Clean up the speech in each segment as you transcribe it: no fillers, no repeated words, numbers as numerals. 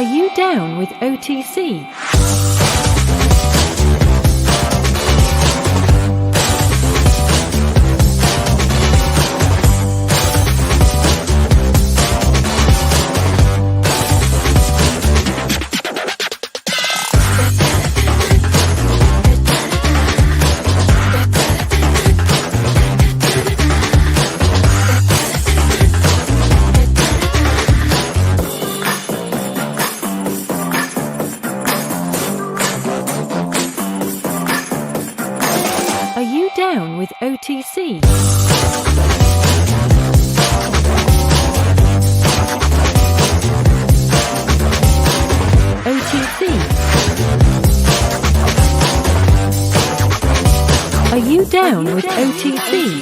Are you down with OTC? Are you down with OTC? OTC. Are you down with OTC?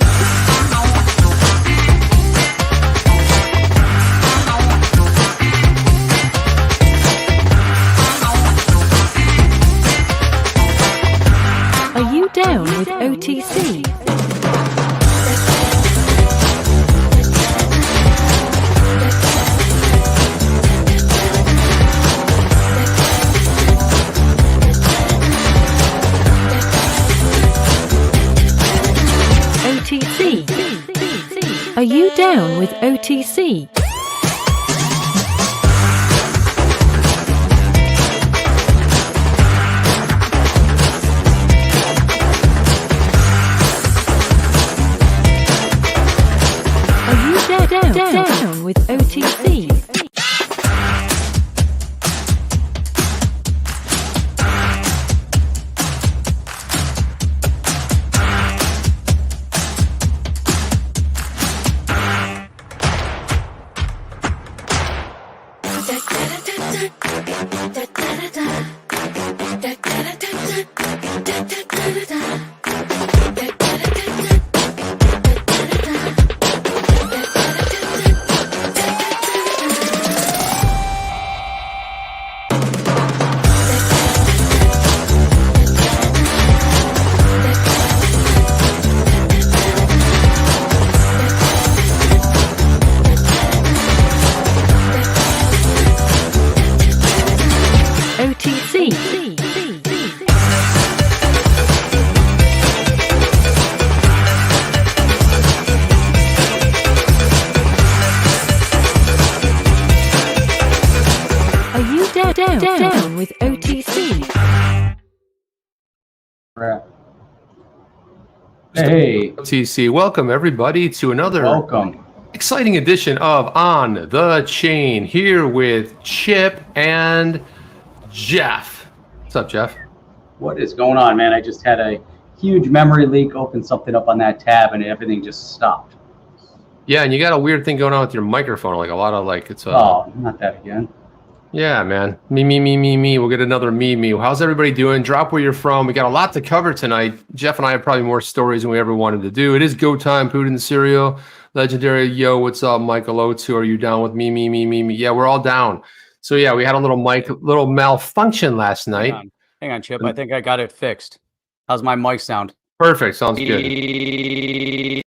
Are you down with OTC? OTC. Are you down with OTC? Down with OTC. Down with OTC. Hey, OTC, welcome everybody to another exciting edition of On the Chain here with Chip and Jeff. What's up, Jeff? what is going on, man? I just had a huge memory leak, opened something up on that tab, and everything just stopped. Yeah, and you got a weird thing going on with your microphone, like a lot of it's oh, not that again. Yeah, man. Me. We'll get another me. How's everybody doing? Drop where you're from. We got a lot to cover tonight. Jeff and I have probably more stories than we ever wanted to do. It is go time, Putin the Cereal. Legendary, yo, what's up? Michael O2, are you down with me? Yeah, we're all down. So yeah, we had a little malfunction last night. Hang on, Chip. I think I got it fixed. How's my mic sound? Perfect. Sounds good.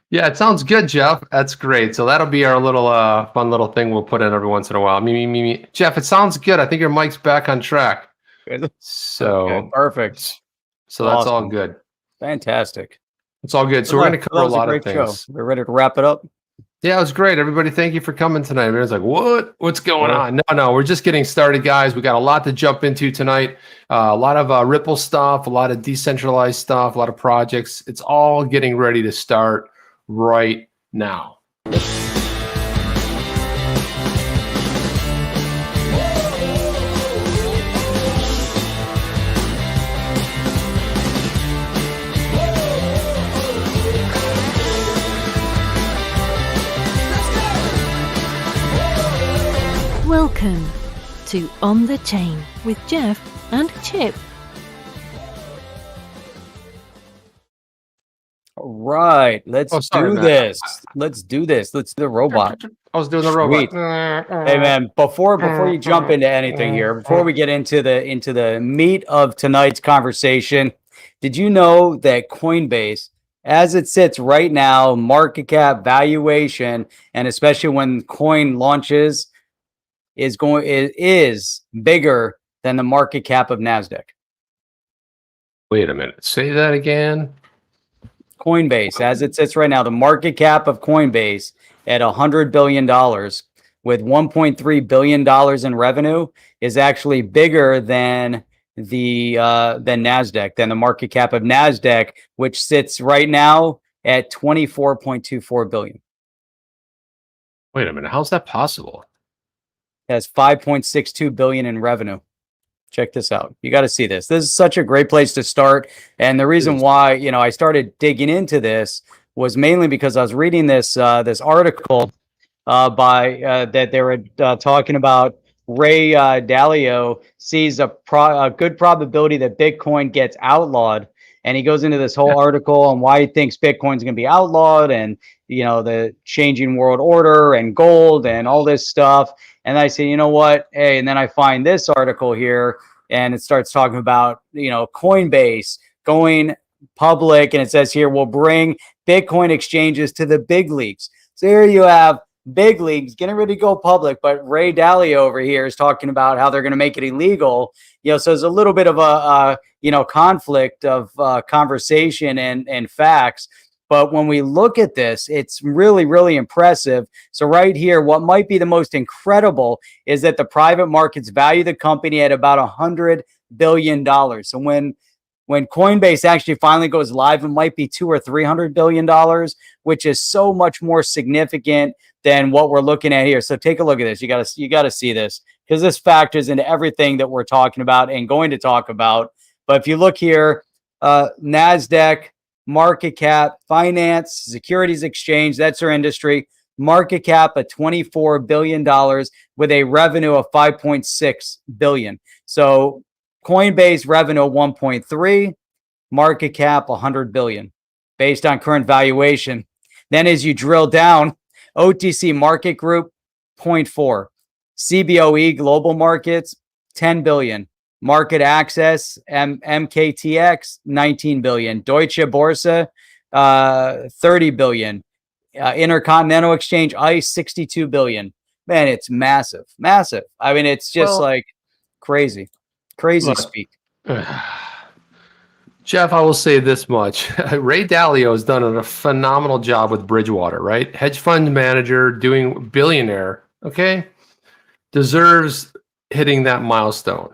Yeah, it sounds good, Jeff. That's great. So that'll be our little fun little thing we'll put in every once in a while. Me. Jeff, it sounds good. I think your mic's back on track. So okay, perfect. So that's awesome. All good. Fantastic. It's all good. So we're going to cover a lot of things. We're ready to wrap it up. Yeah, it was great. Everybody, thank you for coming tonight. Everyone's like, what? What's going on? No, we're just getting started, guys. We got a lot to jump into tonight. A lot of Ripple stuff, a lot of decentralized stuff, a lot of projects. It's all getting ready to start right now. Welcome to On the Chain with Jeff and Chip. All right, let's do this. Let's do this. Let's do the robot. I was doing the robot. Hey man, before you jump into anything here, before we get into the meat of tonight's conversation, did you know that Coinbase as it sits right now, market cap, valuation, and especially when coin launches, is bigger than the market cap of NASDAQ. Wait a minute. Say that again. Coinbase, as it sits right now, the market cap of Coinbase at $100 billion with $1.3 billion in revenue is actually bigger than than NASDAQ, than the market cap of NASDAQ, which sits right now at 24.24 billion. Wait a minute. How's that possible? It has 5.62 billion in revenue. Check this out. You got to see this. This is such a great place to start. And the reason why, you know, I started digging into this was mainly because I was reading this this article by that they were talking about Ray Dalio sees a good probability that Bitcoin gets outlawed. And he goes into this whole article on why he thinks Bitcoin's going to be outlawed and, you know, the changing world order and gold and all this stuff. And I say, you know what? Hey, and then I find this article here and it starts talking about, you know, Coinbase going public. And it says here, we'll bring Bitcoin exchanges to the big leagues. So here you have big leagues getting ready to go public. But Ray Dalio over here is talking about how they're going to make it illegal. You know, so there's a little bit of a you know, conflict of conversation and facts. But when we look at this, it's really, really impressive. So right here, what might be the most incredible is that the private markets value the company at about $100 billion. So when Coinbase actually finally goes live, it might be $200 or $300 billion, which is so much more significant than what we're looking at here. So take a look at this. You got to see this because this factors into everything that we're talking about and going to talk about. But if you look here, NASDAQ, market cap, finance, securities exchange, that's our industry. Market cap of $24 billion with a revenue of $5.6 billion. So Coinbase revenue 1.3, market cap 100 billion based on current valuation. Then as you drill down, OTC market group 0.4, CBOE global markets 10 billion. Market access, MKTX, 19 billion. Deutsche Börse, 30 billion. Intercontinental Exchange, ICE, 62 billion. Man, it's massive, massive. I mean, it's just like crazy, crazy speak. Jeff, I will say this much. Ray Dalio has done a phenomenal job with Bridgewater, right? Hedge fund manager, doing billionaire, okay? Deserves hitting that milestone.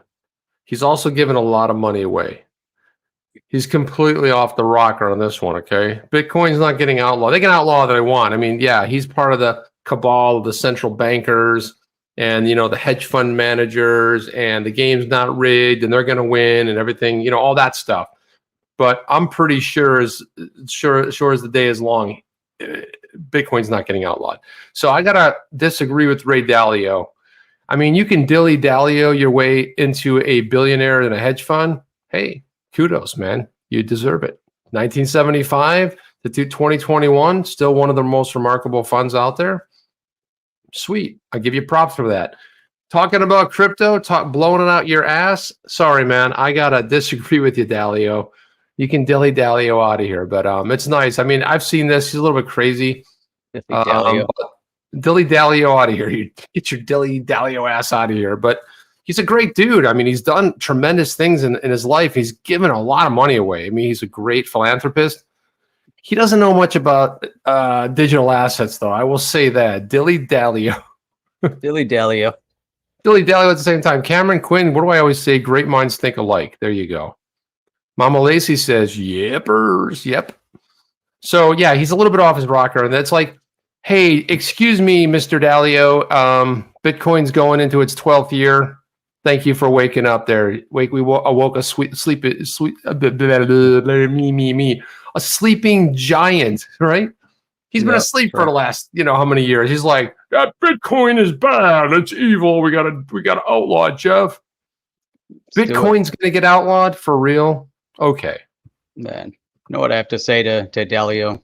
He's also given a lot of money away. He's completely off the rocker on this one, okay? Bitcoin's not getting outlawed. They can outlaw that they want. I mean, yeah, he's part of the cabal of the central bankers and, you know, the hedge fund managers, and the game's not rigged and they're going to win and everything, you know, all that stuff. But I'm pretty sure as the day is long, Bitcoin's not getting outlawed. So I got to disagree with Ray Dalio. I mean, you can dilly-dallio your way into a billionaire in a hedge fund. Hey, kudos, man. You deserve it. 1975 to 2021, still one of the most remarkable funds out there. Sweet. I give you props for that. Talking about crypto, blowing it out your ass. Sorry, man. I got to disagree with you, Dalio. You can dilly-dallio out of here, but it's nice. I mean, I've seen this. He's a little bit crazy. Dilly-dallio out of here. You get your dilly-dallio ass out of here. But he's a great dude. I mean, he's done tremendous things in his life. He's given a lot of money away. I mean, he's a great philanthropist. He doesn't know much about digital assets, though. I will say that. Dilly-dallio. Dilly-dallio. Dilly-dallio at the same time. Cameron Quinn, what do I always say? Great minds think alike. There you go. Mama Lacey says, yippers. Yep. So, yeah, he's a little bit off his rocker. And that's like, hey, excuse me, Mr. Dalio. Bitcoin's going into its 12th year. Thank you for waking up there. We awoke a a sleeping giant, right? He's been asleep for the last, you know, how many years? He's like, that Bitcoin is bad. It's evil. We gotta outlaw it, Jeff. Bitcoin's gonna get outlawed for real? Okay. Man, you know what I have to say to Dalio?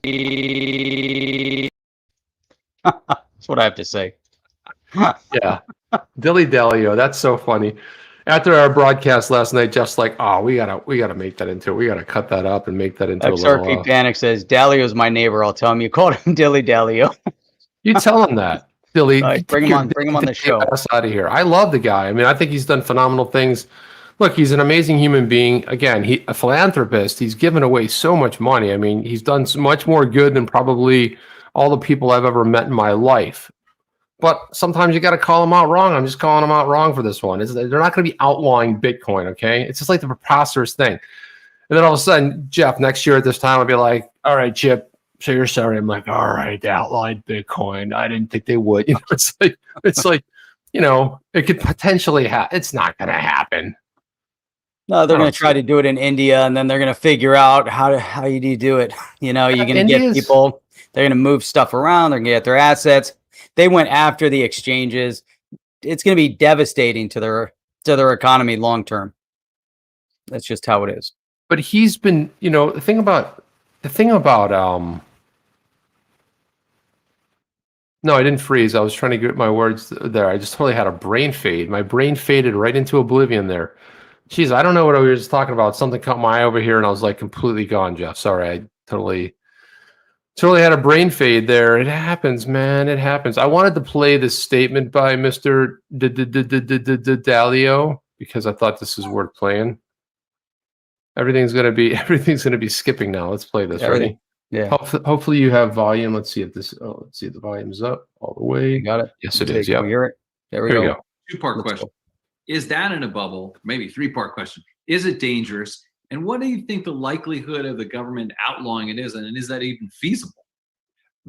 That's what I have to say. Yeah. Dilly-dallio. That's so funny. After our broadcast last night, Jeff's like, "Oh, we gotta make that into. We gotta cut that up and make that into a XRP little." Panic says Dalio's my neighbor. I'll tell him you called him Dilly Dalio. You tell him that, Billy. All right, bring him on. Bring him on the show. Us out of here. I love the guy. I mean, I think he's done phenomenal things. Look, he's an amazing human being. Again, a philanthropist. He's given away so much money. I mean, he's done so much more good than probably all the people I've ever met in my life. But sometimes you got to call them out wrong. I'm just calling them out wrong for this one. They're not going to be outlawing Bitcoin, okay? It's just like the preposterous thing. And then all of a sudden, Jeff, next year at this time, I'll be like, all right, Chip, so you're sorry. I'm like, all right, they outlawed Bitcoin. I didn't think they would. You know, it's like, you know, it could potentially happen. It's not going to happen. No, they're going to try to do it in India, and then they're going to figure out how you do it. You know, you're going to get people. They're going to move stuff around. They're going to get their assets. They went after the exchanges. It's going to be devastating to their economy long term. That's just how it is. But he's been, you know, the thing about no, I didn't freeze. I was trying to get my words there. I just totally had a brain fade. My brain faded right into oblivion there. Jeez, I don't know what we were just talking about. Something caught my eye over here, and I was like completely gone, Jeff. Sorry, I totally had a brain fade there. It happens, man. It happens. I wanted to play this statement by Mr. Dalio because I thought this is worth playing. Everything's gonna be skipping now. Let's play this. Ready? Yeah. Hopefully you have volume. Let's see if this. Oh, let's see if the volume's up all the way. You got it. Yes, it is. Yeah. Hear it. There we go. Two-part question. Is that in a bubble? Maybe three-part question. Is it dangerous? And what do you think the likelihood of the government outlawing it is? And is that even feasible?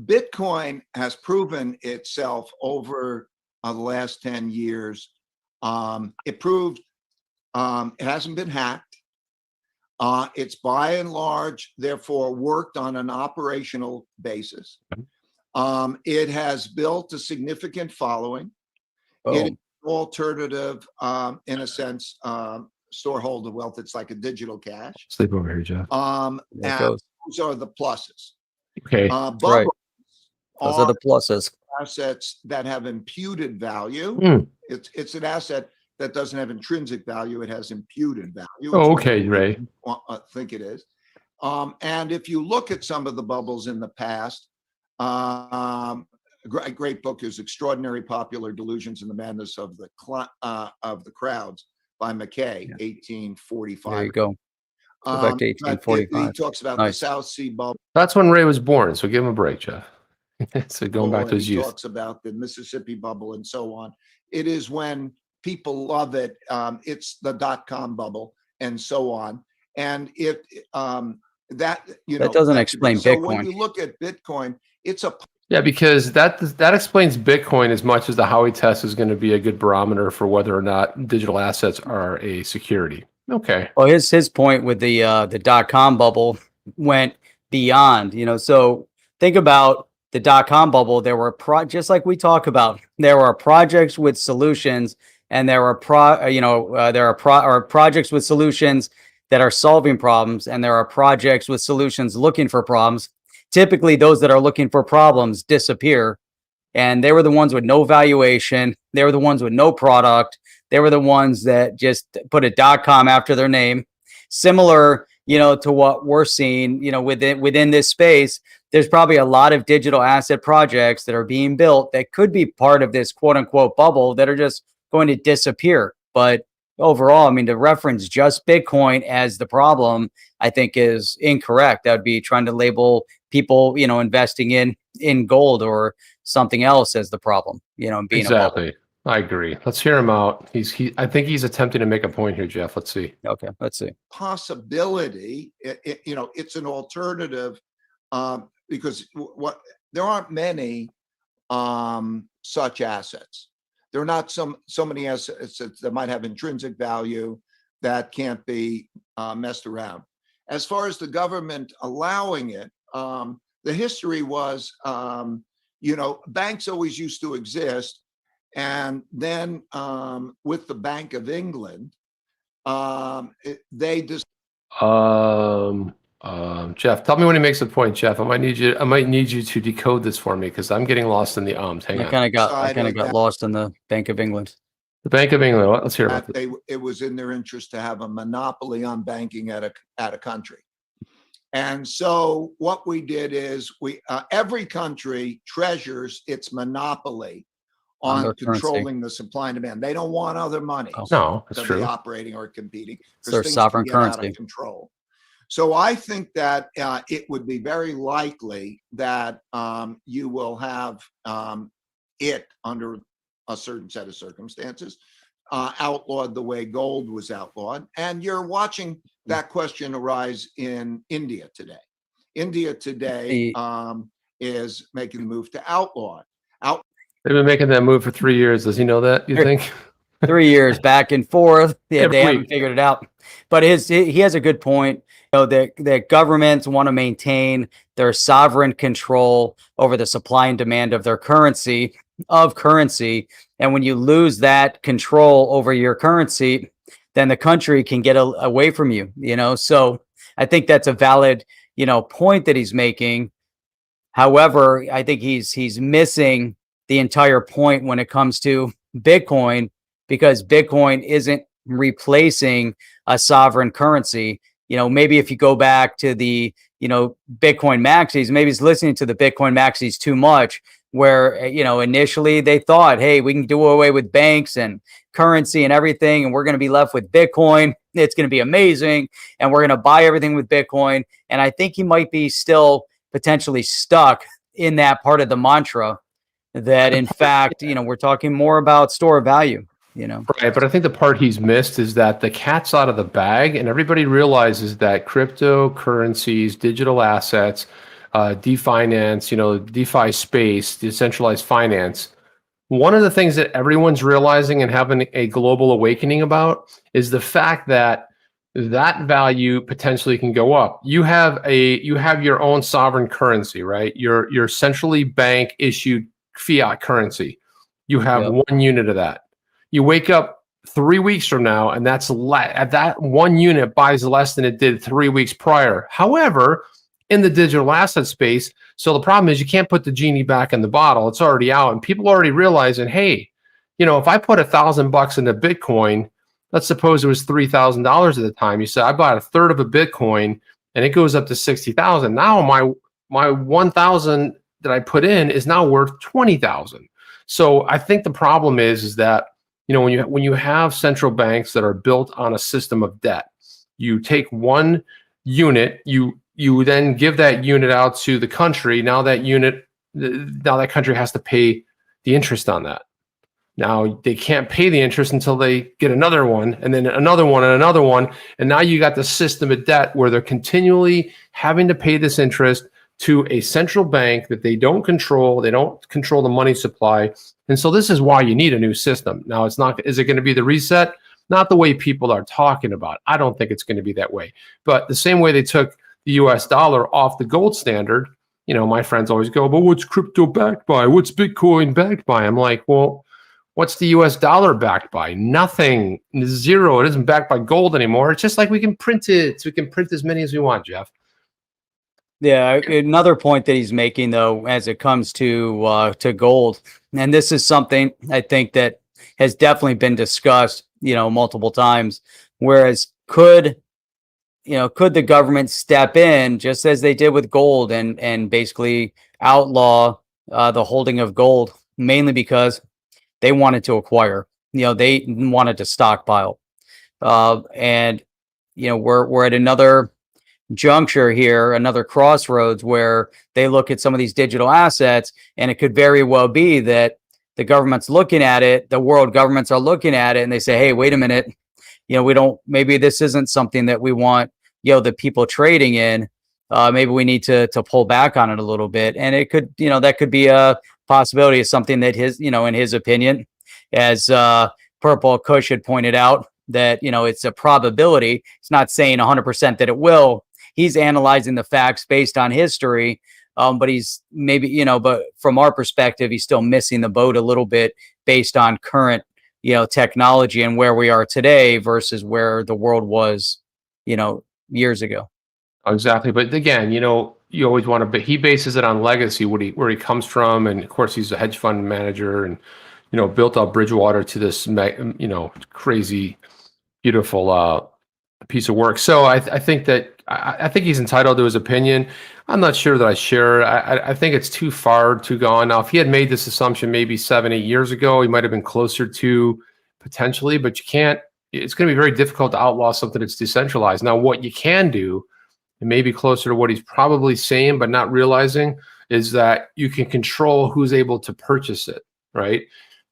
Bitcoin has proven itself over the last 10 years. It proved it hasn't been hacked. It's by and large, therefore, worked on an operational basis. It has built a significant following. It is an alternative, in a sense, storehold of wealth. It's like a digital cash. Sleep over here, Jeff. And those are the pluses. Okay. Right. Those are the pluses. Assets that have imputed value. It's an asset that doesn't have intrinsic value. It has imputed value. Oh, okay, Ray. I think it is. And if you look at some of the bubbles in the past, a great book is Extraordinary Popular Delusions and the Madness of the Crowds by McKay, 1845. There you go. Go back to 1845. He talks about the South Sea bubble. That's when Ray was born, so give him a break, Jeff. So going back to his youth. He talks about the Mississippi bubble and so on. It is when people love it. It's the .com bubble and so on. And that doesn't explain so Bitcoin. When you look at Bitcoin, it's a because that explains Bitcoin as much as the Howey test is going to be a good barometer for whether or not digital assets are a security. Okay. Well, his point with the .com bubble went beyond. So think about the .com bubble. There were just like we talk about. There are projects with solutions. And there are projects with solutions that are solving problems, and there are projects with solutions looking for problems. Typically, those that are looking for problems disappear, and they were the ones with no valuation. They were the ones with no product. They were the ones that just put a .com after their name. Similar, to what we're seeing, within this space. There's probably a lot of digital asset projects that are being built that could be part of this quote unquote bubble that are just going to disappear. But overall, I mean, to reference just Bitcoin as the problem, I think is incorrect. That would be trying to label people, investing in gold or something else as the problem, and being exactly. I agree. Let's hear him out. I think he's attempting to make a point here, Jeff. Let's see. Okay, let's see. Possibility. It's an alternative because there aren't many such assets. There are not so many assets that might have intrinsic value that can't be messed around. As far as the government allowing it, the history was, banks always used to exist. And then with the Bank of England, they just. Jeff, tell me when he makes a point, Jeff. I might need you to decode this for me because I'm getting lost in the ums. Hang on. I kind of got lost in the Bank of England. The Bank of England. Let's hear about that this. it was in their interest to have a monopoly on banking at a country. And so what we did is every country treasures its monopoly on their controlling the supply and demand. They don't want other money No, that's to true. be operating or competing It's their because things sovereign can get out currency. of control. So I think that it would be very likely that you will have it under a certain set of circumstances outlawed the way gold was outlawed. And you're watching that question arise in India today. India today is making the move to outlaw it. They've been making that move for 3 years. Does he know that, you think? 3 years back and forth. They Every haven't week. figured it out. But he has a good point. You know, that governments want to maintain their sovereign control over the supply and demand of their currency. And when you lose that control over your currency, then the country can get away from you, you know? So I think that's a valid, point that he's making. However, I think he's missing the entire point when it comes to Bitcoin, because Bitcoin isn't replacing a sovereign currency. Maybe if you go back to the, Bitcoin maxis, maybe he's listening to the Bitcoin maxis too much, where, initially they thought, hey, we can do away with banks and currency and everything, and we're going to be left with Bitcoin. It's going to be amazing. And we're going to buy everything with Bitcoin. And I think he might be still potentially stuck in that part of the mantra that, in fact, we're talking more about store of value. Right, but I think the part he's missed is that the cat's out of the bag, and everybody realizes that cryptocurrencies, digital assets, definance, DeFi space, decentralized finance. One of the things that everyone's realizing and having a global awakening about is the fact that value potentially can go up. You have your own sovereign currency, right? Your centrally bank issued fiat currency. You have one unit of that. You wake up 3 weeks from now, and that 1 unit buys less than it did 3 weeks prior. However, in the digital asset space, so the problem is you can't put the genie back in the bottle. It's already out, and people are already realizing, hey, if I put $1,000 into Bitcoin, let's suppose it was $3,000 at the time. You said I bought a third of a Bitcoin, and it goes up to 60,000. Now my 1,000 that I put in is now worth 20,000. So I think the problem is that when you have central banks that are built on a system of debt, you take one unit, you then give that unit out to the country. Now that country has to pay the interest on that. Now they can't pay the interest until they get another one, and then another one, and another one. And now you got the system of debt where they're continually having to pay this interest to a central bank that they don't control. They don't control the money supply. And so this is why you need a new system. Now, is it going to be the reset? Not the way people are talking about. I don't think it's going to be that way. But the same way they took the US dollar off the gold standard, my friends always go, but what's crypto backed by? What's Bitcoin backed by? I'm like, well, what's the US dollar backed by? Nothing. Zero. It isn't backed by gold anymore. It's just like we can print it. So we can print as many as we want, Jeff. Yeah, another point that he's making, though, as it comes to gold, and this is something I think that has definitely been discussed, multiple times. Whereas, could the government step in just as they did with gold and basically outlaw the holding of gold, mainly because they wanted to acquire, they wanted to stockpile, and we're at another juncture here, another crossroads where they look at some of these digital assets, and it could very well be that the government's looking at it, the world governments are looking at it, and they say, hey, wait a minute, maybe this isn't something that we want, the people trading in. Maybe we need to pull back on it a little bit. And it could, that could be a possibility of something that in his opinion, as Purple Kush had pointed out, that, it's a probability. It's not saying 100% that it will. He's analyzing the facts based on history, but he's maybe, but from our perspective, he's still missing the boat a little bit based on current, technology and where we are today versus where the world was, years ago. Exactly. But again, you always want to, but he bases it on legacy, where he comes from. And of course, he's a hedge fund manager and built up Bridgewater to this, crazy, beautiful piece of work. So I think that I think he's entitled to his opinion. I'm not sure that I share it. I think it's too far to gone. Now, if he had made this assumption maybe 7-8 years ago, he might have been closer to potentially, but you can't. It's going to be very difficult to outlaw something that's decentralized. Now, what you can do, and maybe closer to what he's probably saying but not realizing, is that you can control who's able to purchase it, right?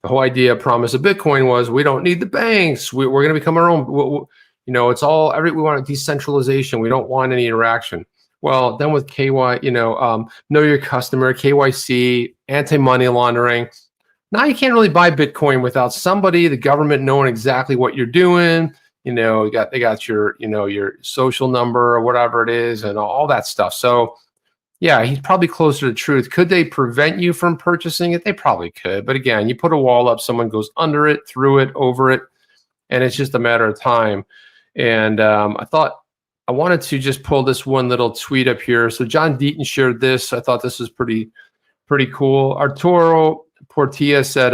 The whole idea, promise of Bitcoin was we don't need the banks. We're going to become our own. It's all we want decentralization. We don't want any interaction. Well, then with KY, know your customer, KYC, anti-money laundering. Now you can't really buy Bitcoin without somebody, the government, knowing exactly what you're doing. They got your, your social number or whatever it is, and all that stuff. So, yeah, he's probably closer to the truth. Could they prevent you from purchasing it? They probably could. But again, you put a wall up, someone goes under it, through it, over it, and it's just a matter of time. And I thought I wanted to just pull this one little tweet up here. So John Deaton shared this. I thought this was pretty cool. Arturo Portilla said,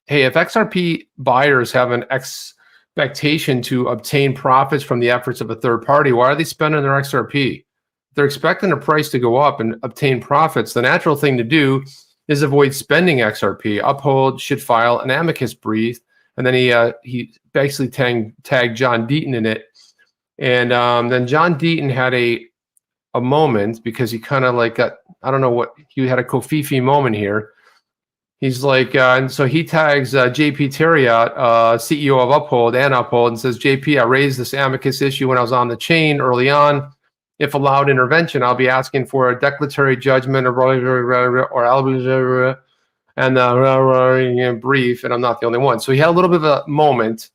hey, if XRP buyers have an expectation to obtain profits from the efforts of a third party, why are they spending their XRP? If they're expecting the price to go up and obtain profits, the natural thing to do is avoid spending XRP. Uphold should file an amicus brief. And then he basically tagged John Deaton in it. And then John Deaton had a moment, because he kind of I don't know what, he had a Kofifi moment here. He's like, and so he tags JP Terriot, CEO of Uphold, and says, JP, I raised this amicus issue when I was on the chain early on. If allowed intervention, I'll be asking for a declaratory judgment and brief, and I'm not the only one. So he had a little bit of a moment,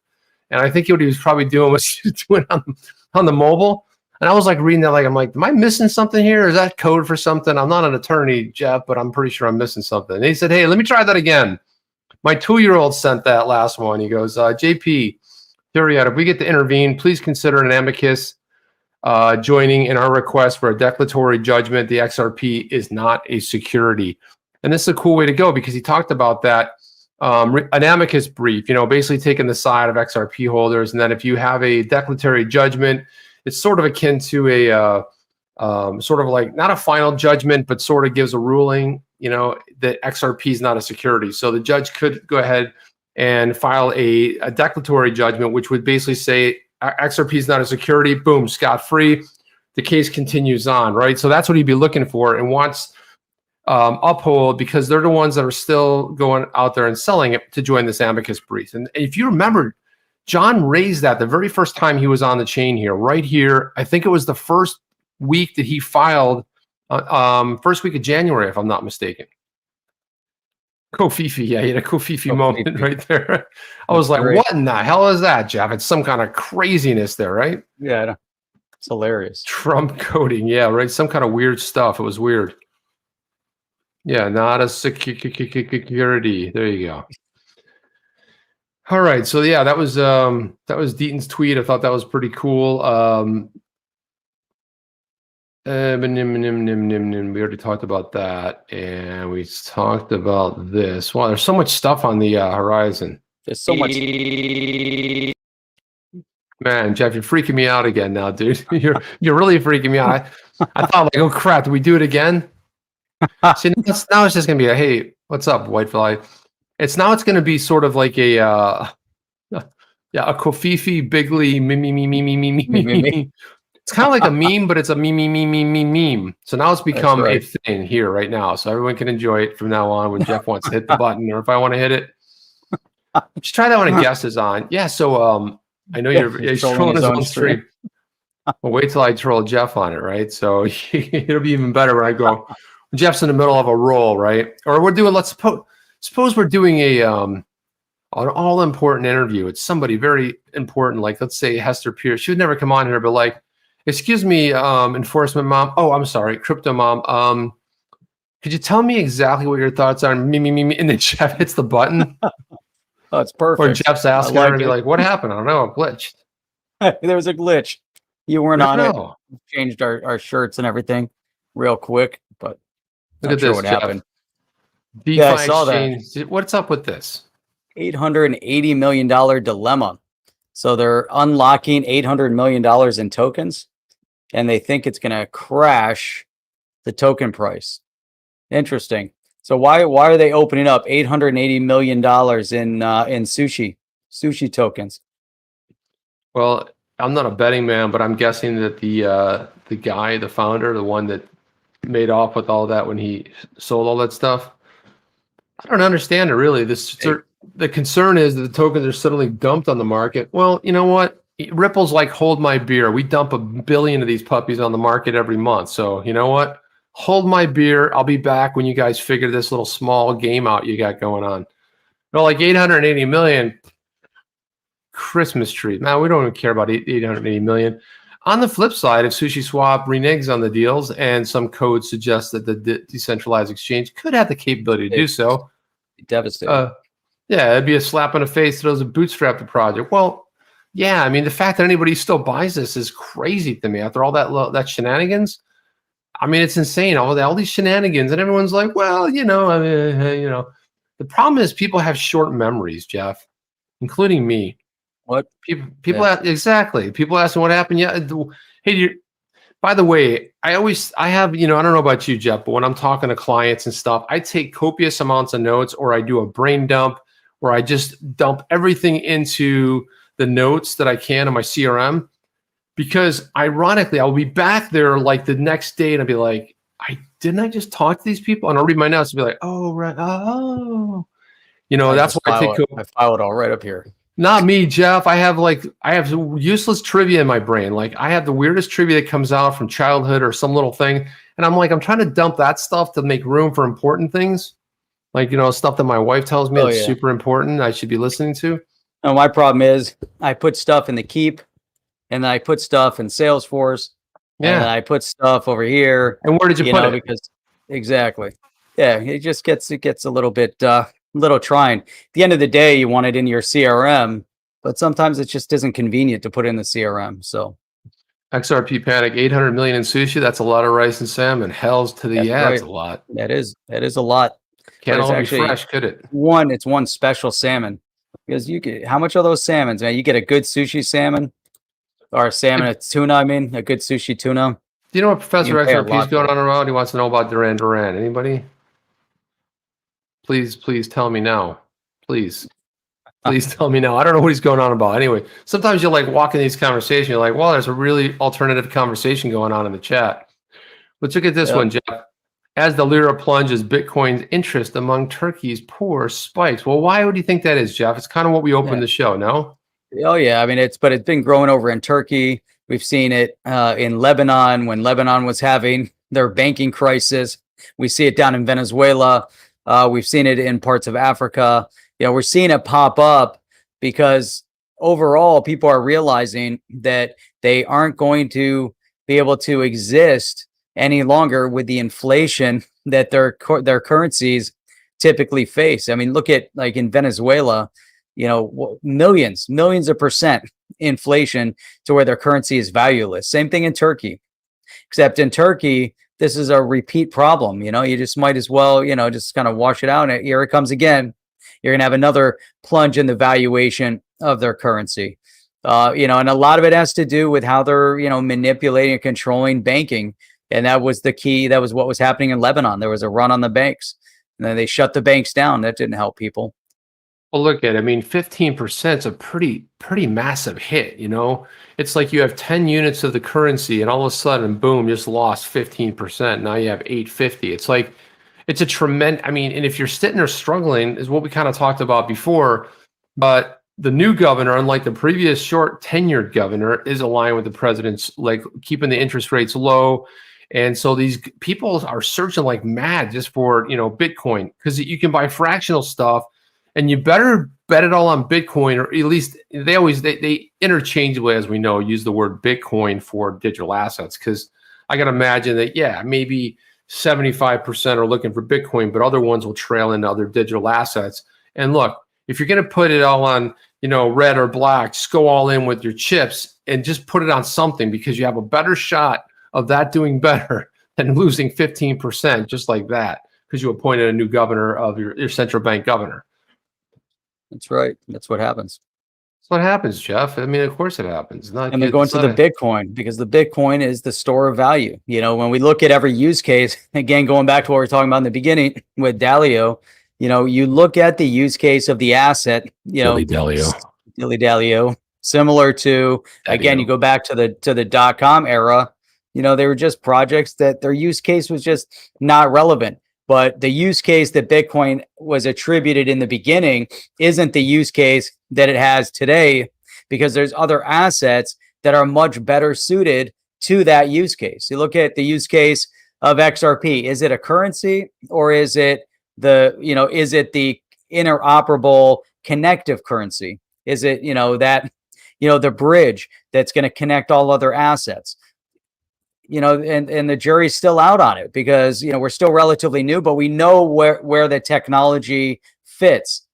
and I think what he was probably doing was doing on the mobile. And I was reading that, I'm like, am I missing something here? Is that code for something? I'm not an attorney, Jeff, but I'm pretty sure I'm missing something. And he said, hey, let me try that again. My 2-year-old sent that last one. He goes, JP, if we get to intervene, please consider an amicus joining in our request for a declaratory judgment. The XRP is not a security. And this is a cool way to go, because he talked about that, an amicus brief, basically taking the side of XRP holders. And then if you have a declaratory judgment, it's sort of akin to a sort of not a final judgment, but sort of gives a ruling, that XRP is not a security. So the judge could go ahead and file a declaratory judgment, which would basically say XRP is not a security, boom, scot-free. The case continues on, right? So that's what he'd be looking for, and wants Uphold, because they're the ones that are still going out there and selling it, to join this amicus brief. And if you remember, John raised that the very first time he was on the chain here, right here. I think it was the first week that he filed, first week of January, if I'm not mistaken. Kofifi, yeah, he had a Kofifi moment right there. I was like, what in the hell is that, Jeff? It's some kind of craziness there, right? Yeah, it's hilarious. Trump coding, yeah, right? Some kind of weird stuff. It was weird. Yeah, not a security. There you go. All right, so yeah, that was Deaton's tweet. I thought that was pretty cool. We already talked about that, and we talked about this. Wow, there's so much stuff on the horizon. There's so much. Man, Jeff, you're freaking me out again now, dude. You're really freaking me out. I thought oh crap, did we do it again? See, now it's just gonna be a hey, what's up, Whitefly? It's going to be sort of like a a Kofifi Bigley me. It's kind of like a meme, but it's a meme. So now it's become a thing here right now. So everyone can enjoy it from now on when Jeff wants to hit the button, or if I want to hit it. Just try that when a guest is on. Yeah. So I know you're trolling his own stream. Well, wait till I troll Jeff on it, right? So it'll be even better when I go. Jeff's in the middle of a roll, right? Or we're doing. Suppose we're doing an all-important interview. It's somebody very important, like let's say Hester Pierce. She would never come on here, but excuse me, enforcement mom. Oh, I'm sorry, crypto mom. Could you tell me exactly what your thoughts are? Me. And then Jeff hits the button. Oh, it's perfect. Or Jeff's asking her to be like, what happened? I don't know, a glitch. There was a glitch. You weren't on it. We changed our shirts and everything real quick, but look at this, what Jeff. happened. DeFi Yeah, I saw that. exchange. What's up with this? $880 million dilemma. So they're unlocking $800 million in tokens, and they think it's going to crash the token price. Interesting. So why are they opening up $880 million in sushi tokens? Well, I'm not a betting man, but I'm guessing that the guy, the founder, the one that made off with all that when he sold all that stuff, I don't understand it really. The concern is that the tokens are suddenly dumped on the market. Well, you know what? Ripple's like hold my beer. We dump 1 billion of these puppies on the market every month. So you know what? Hold my beer. I'll be back when you guys figure this little small game out you got going on. Well, like 880 million Christmas tree. Now we don't even care about 880 million. On the flip side, if SushiSwap reneges on the deals and some code suggests that the decentralized exchange could have the capability to do so, Devastating. yeah, it'd be a slap in the face to those that bootstrap the project. Well, yeah, I mean, the fact that anybody still buys this is crazy to me after all that shenanigans. I mean, it's insane. All these shenanigans, and everyone's like, well, the problem is people have short memories, Jeff, including me. What? People exactly. People ask me what happened. Yeah. Hey, by the way, I have, I don't know about you, Jeff, but when I'm talking to clients and stuff, I take copious amounts of notes, or I do a brain dump, where I just dump everything into the notes that I can in my CRM. Because ironically, I'll be back there like the next day and I'll be like, didn't I just talk to these people? And I'll read my notes and be like, oh, right. Oh, that's why I take I file it all right up here. Not me, Jeff. I have useless trivia in my brain. Like I have the weirdest trivia that comes out from childhood or some little thing. And I'm trying to dump that stuff to make room for important things. Like, stuff that my wife tells me is super important. I should be listening to. No, my problem is I put stuff in the Keep, and then I put stuff in Salesforce, and then I put stuff over here. And where did you put it? Because exactly. Yeah, it gets a little bit little trying. At the end of the day, you want it in your CRM, but sometimes it just isn't convenient to put in the CRM. So XRP panic, 800 million in sushi. That's a lot of rice and salmon. Hells to the That's a lot. That is a lot. Can't all be fresh, could it? It's one special salmon. Because how much are those salmons, man? You get a good sushi salmon, or a salmon, a tuna. I mean, a good sushi tuna. Do you know what Professor XRP is going on around? He wants to know about Duran Duran. Anybody? Please tell me now. Please tell me now. I don't know what he's going on about. Anyway, sometimes you walk in these conversations. You're like, well, there's a really alternative conversation going on in the chat. Let's look at this one, Jeff. As the lira plunges, Bitcoin's interest among Turkey's poor spikes. Well, why would you think that is, Jeff? It's kind of what we opened the show, no? Oh, yeah. I mean, it's been growing over in Turkey. We've seen it in Lebanon when Lebanon was having their banking crisis. We see it down in Venezuela. We've seen it in parts of Africa. We're seeing it pop up because overall people are realizing that they aren't going to be able to exist any longer with the inflation that their currencies typically face. I mean, look at like in Venezuela, millions of percent inflation to where their currency is valueless. Same thing in Turkey, except in Turkey, this is a repeat problem. You just might as well, just kind of wash it out. And here it comes again. You're going to have another plunge in the valuation of their currency. And a lot of it has to do with how they're, manipulating and controlling banking. And that was the key. That was what was happening in Lebanon. There was a run on the banks, and then they shut the banks down. That didn't help people. Well, look at it. I mean, 15% is a pretty massive hit. It's like you have 10 units of the currency, and all of a sudden, boom, just lost 15%. Now you have 850. It's like it's a tremendous. I mean, and if you're sitting there struggling, is what we kind of talked about before. But the new governor, unlike the previous short tenured governor, is aligned with the president's keeping the interest rates low. And so these people are searching like mad just for, Bitcoin, because you can buy fractional stuff, and you better bet it all on Bitcoin, or at least they interchangeably, as we know, use the word Bitcoin for digital assets. Because I got to imagine that, maybe 75% are looking for Bitcoin, but other ones will trail into other digital assets. And look, if you're going to put it all on, red or black, just go all in with your chips and just put it on something, because you have a better shot of that doing better than losing 15% just like that. because you appointed a new governor of your central bank governor. That's right. That's what happens. That's what happens, Jeff. I mean, of course it happens. And then going to the Bitcoin, because the Bitcoin is the store of value. You know, when we look at every use case, again, going back to what we were talking about in the beginning with Dalio, you know, you look at the use case of the asset, you know, Dalio, similar to, again, you go back to the .com era, you know, they were just projects that their use case was just not relevant. But the use case that Bitcoin was attributed in the beginning isn't the use case that it has today, because there's other assets that are much better suited to that use case. You look at the use case of XRP. Is it a currency, or is it is it the interoperable connective currency? Is it, the bridge that's going to connect all other assets? And the jury's still out on it, because, we're still relatively new, but we know where the technology fits.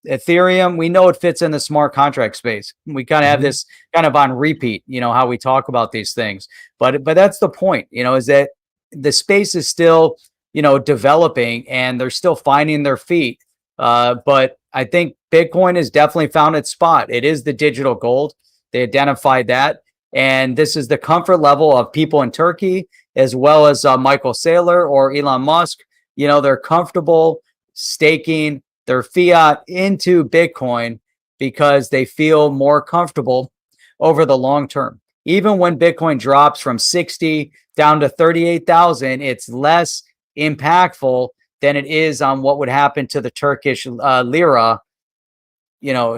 Ethereum, we know it fits in the smart contract space. We kind of have this kind of on repeat, how we talk about these things. But that's the point, is that the space is still, developing, and they're still finding their feet. But I think Bitcoin has definitely found its spot. It is the digital gold. They identified that. And this is the comfort level of people in Turkey, as well as Michael Saylor or Elon Musk. They're comfortable staking their fiat into Bitcoin because they feel more comfortable over the long term. Even when Bitcoin drops from 60 down to 38,000, it's less impactful than it is on what would happen to the Turkish lira.